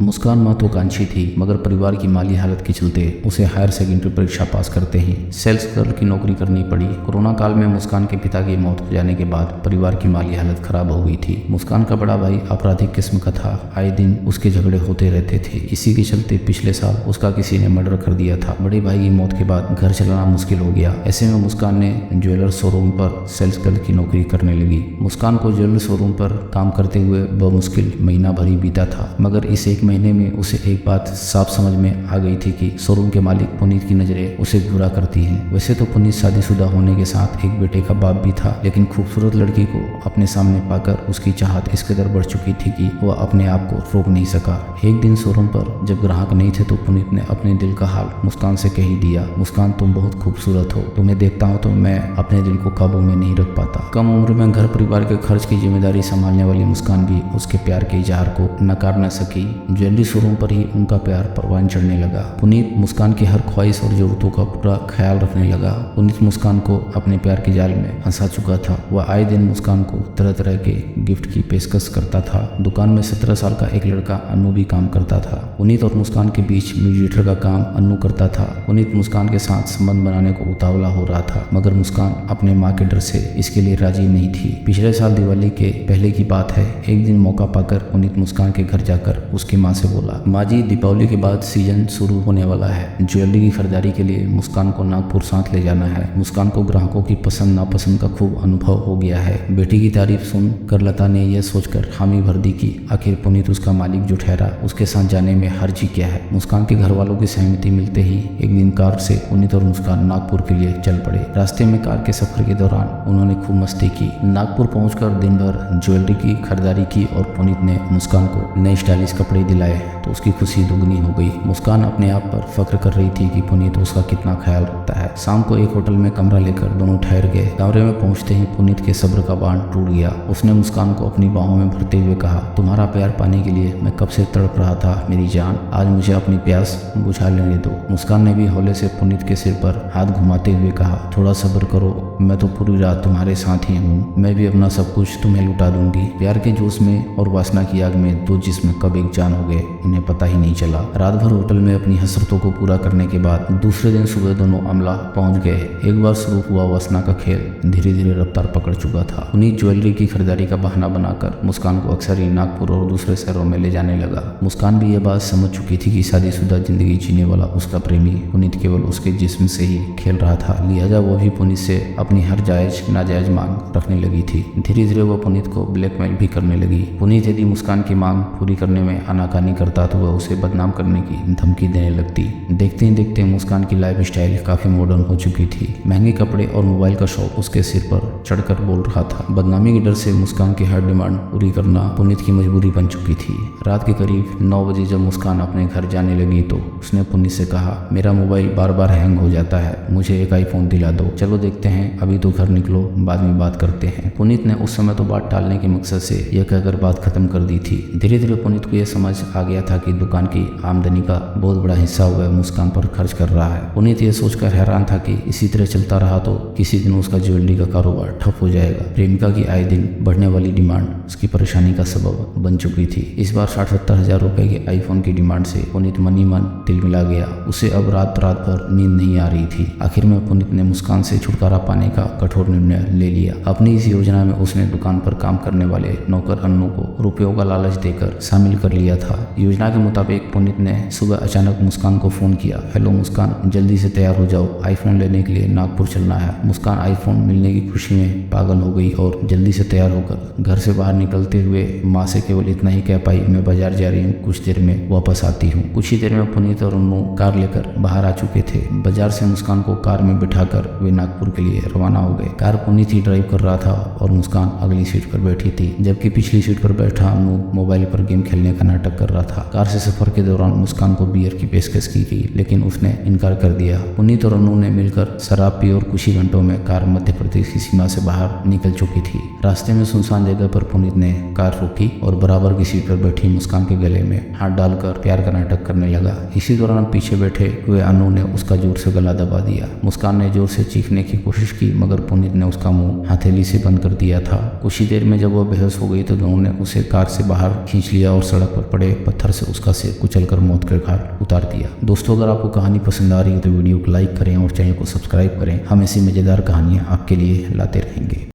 मुस्कान महत्वाकांक्षी थी, मगर परिवार की माली हालत के चलते उसे हायर सेकेंडरी परीक्षा पास करते ही सेल्स गर्ल की नौकरी करनी पड़ी। कोरोना काल में मुस्कान के पिता की मौत हो जाने के बाद परिवार की माली हालत खराब हो गई थी। मुस्कान का बड़ा भाई आपराधिक किस्म का था, आए दिन उसके झगड़े होते रहते थे। इसी के चलते पिछले साल उसका किसी ने मर्डर कर दिया था। बड़े भाई की मौत के बाद घर चलाना मुश्किल हो गया। ऐसे में मुस्कान ने ज्वेलर शोरूम पर सेल्स गर्ल की नौकरी करने लगी। मुस्कान को ज्वेलर शोरूम पर काम करते हुए बमुश्किल महीना भर ही बीता था, मगर इस एक महीने में उसे एक बात साफ समझ में आ गई थी कि शोरूम के मालिक पुनीत की नजरें उसे बुरा करती हैं। वैसे तो पुनीत शादीशुदा होने के साथ एक बेटे का बाप भी था, लेकिन खूबसूरत लड़की को अपने सामने पाकर उसकी चाहत इस कदर बढ़ चुकी थी कि वह अपने आप को रोक नहीं सका। एक दिन शोरूम पर जब ग्राहक नहीं थे तो पुनीत ने अपने दिल का हाल मुस्कान से कह ही दिया। मुस्कान, तुम बहुत खूबसूरत हो, तुम्हें देखता हूँ तो मैं अपने दिल को काबू में नहीं रख पाता। कम उम्र में घर परिवार के खर्च की जिम्मेदारी संभालने वाली मुस्कान भी उसके प्यार के इजहार को नकार न सकी। ज्वेलरी शोरूम पर ही उनका प्यार परवान चढ़ने लगा। पुनीत मुस्कान की हर ख्वाहिश और जरूरतों का पूरा ख्याल रखने लगा। पुनीत मुस्कान को अपने प्यार के जाल में फंसा चुका था। वह आए दिन मुस्कान को तरह तरह के गिफ्ट की पेशकश करता था। दुकान में 17 साल का एक लड़का अन्नू भी काम करता था। पुनीत और मुस्कान के बीच मीडिएटर का काम अन्नू करता था। पुनीत मुस्कान के साथ संबंध बनाने को उतावला हो रहा था, मगर मुस्कान अपने माँ के डर से इसके लिए राजी नहीं थी। पिछले साल दिवाली के पहले की बात है। एक दिन मौका पाकर पुनीत मुस्कान के घर जाकर उसकी माँ से बोला, माँ जी, दीपावली के बाद सीजन शुरू होने वाला है। ज्वेलरी की खरीदारी के लिए मुस्कान को नागपुर साथ ले जाना है। मुस्कान को ग्राहकों की पसंद नापसंद का खूब अनुभव हो गया है। बेटी की तारीफ सुन कर लता ने यह सोचकर हामी भर दी कि आखिर पुनीत उसका मालिक जो ठहरा उसके साथ जाने में हर्ज क्या है। मुस्कान के घर वालों की सहमति मिलते ही एक दिन कार से पुनीत और मुस्कान नागपुर के लिए चल पड़े। रास्ते में कार के सफर के दौरान उन्होंने खूब मस्ती की। नागपुर पहुंचकर दिन भर ज्वेलरी की खरीदारी की और पुनीत ने मुस्कान को नए स्टाइलिश कपड़े दिलाए तो उसकी खुशी दुगनी हो गई। मुस्कान अपने आप पर फख्र कर रही थी कि पुनीत उसका कितना ख्याल रखता है। शाम को एक होटल में कमरा लेकर दोनों ठहर गए। कमरे में पहुंचते ही पुनीत के सब्र का बांध टूट गया। उसने मुस्कान को अपनी बाहों में भरते हुए कहा, तुम्हारा प्यार पाने के लिए मैं कब से तड़प रहा था मेरी जान, आज मुझे अपनी प्यास बुझा लेने दो। मुस्कान ने भी हौले से पुनीत के सिर पर हाथ घुमाते हुए कहा, थोड़ा सब्र करो, मैं तो पूरी रात तुम्हारे साथ ही हूँ। मैं भी अपना सब कुछ तुम्हें लुटा दूंगी। प्यार के जोश में और वासना की आग में दो जिस्म कब एक जान हो गए इन्हें पता ही नहीं चला। रात भर होटल में अपनी हसरतों को पूरा करने के बाद दूसरे दिन सुबह दोनों अमला पहुंच गए। एक बार शुरू हुआ वासना का खेल धीरे धीरे रफ्तार पकड़ चुका था। पुनीत ज्वेलरी की खरीदारी का बहाना बनाकर मुस्कान को अक्सर ही नागपुर और दूसरे शहरों में ले जाने लगा। मुस्कान भी यह बात समझ चुकी थी कि शादीशुदा जिंदगी जीने वाला उसका प्रेमी पुनीत केवल उसके जिस्म से ही खेल रहा था, लिहाजा वो भी पुनीत से अपनी हर जायज नाजायज मांग रखने लगी थी। धीरे धीरे वह पुनीत को ब्लैकमेल भी करने लगी। पुनीत यदि मुस्कान की मांग पूरी करने में आनाकानी करता तो वह उसे बदनाम करने की धमकी देने लगती। देखते ही देखते मुस्कान की लाइफ स्टाइल काफी मॉडर्न हो चुकी थी। महंगे कपड़े और मोबाइल का शौक उसके सिर पर चढ़कर बोल रहा था। बदनामी के डर से मुस्कान की हर डिमांड पूरी करना पुनीत की मजबूरी बन चुकी थी। रात के करीब 9 बजे जब मुस्कान अपने घर जाने लगी तो उसने पुनीत से कहा, मेरा मोबाइल बार बार हैंग हो जाता है, मुझे एक आईफोन दिला दो। चलो देखते हैं, अभी तो घर निकलो, बाद में बात करते हैं। पुनीत ने उस समय तो बात टालने के मकसद से यह कहकर बात खत्म कर दी थी। धीरे धीरे पुनीत को यह समझ आ गया था कि दुकान की आमदनी का बहुत बड़ा हिस्सा वह मुस्कान पर खर्च कर रहा है। पुनीत यह सोचकर हैरान था कि इसी तरह चलता रहा तो किसी दिन उसका ज्वेलरी का कारोबार ठप हो जाएगा। प्रेमिका की आए दिन बढ़ने वाली डिमांड उसकी परेशानी का सबब बन चुकी थी। इस बार 60-70 हजार रुपए के आईफोन की डिमांड से पुनीत मन ही मन तिलमिला गया। उसे अब रात रात भर नींद नहीं आ रही थी। आखिर में पुनीत ने मुस्कान से छुटकारा पाने का कठोर निर्णय ले लिया। अपनी इस योजना में उसने दुकान पर काम करने वाले नौकर अन्नू को रुपयों का लालच देकर शामिल कर लिया था। योजना के मुताबिक पुनीत ने सुबह अचानक मुस्कान को फोन किया, हेलो मुस्कान, जल्दी से तैयार हो जाओ, आईफोन लेने के लिए नागपुर चलना है। मुस्कान आईफोन मिलने की खुशी में पागल हो गई और जल्दी से तैयार होकर घर से बाहर निकलते हुए माँ से केवल इतना ही कह पाई, मैं बाजार जा रही हूँ, कुछ देर में वापस आती हूँ। कुछ ही देर में पुनीत और अन्नू कार लेकर बाहर आ चुके थे। बाजार से मुस्कान को कार में बिठाकर वे नागपुर के लिए रवाना हो गए। कार पुनीत ही ड्राइव कर रहा था और मुस्कान अगली सीट पर बैठी थी, जबकि पिछली सीट पर बैठा अन्नू मोबाइल पर गेम खेलने का नाटक कर रहा था। कार से सफर के दौरान मुस्कान को बियर की पेशकश की गई, लेकिन उसने इनकार कर दिया। पुनीत और अन्नू ने मिलकर शराब पी और कुछ ही घंटों में कार मध्य प्रदेश की सीमा से बाहर निकल चुकी थी। रास्ते में सुनसान जगह पर पुनीत ने कार रोकी और बराबर की सीट पर बैठी मुस्कान के गले में हाथ डालकर प्यार का नाटक करने लगा। इसी दौरान पीछे बैठे हुए अन्नू ने उसका जोर से गला दबा दिया। मुस्कान ने जोर से चीखने की कोशिश की, मगर पुनीत ने उसका मुंह हथेली से बंद कर दिया था। कुछ ही देर में जब वह बेहोश हो गई तो दोनों ने उसे कार से बाहर खींच लिया और सड़क पर पड़े बड़े पत्थर से उसका सिर कुचलकर मौत के घाट उतार दिया। दोस्तों, अगर आपको कहानी पसंद आ रही है तो वीडियो को लाइक करें और चैनल को सब्सक्राइब करें। हम ऐसी मज़ेदार कहानियाँ आपके लिए लाते रहेंगे।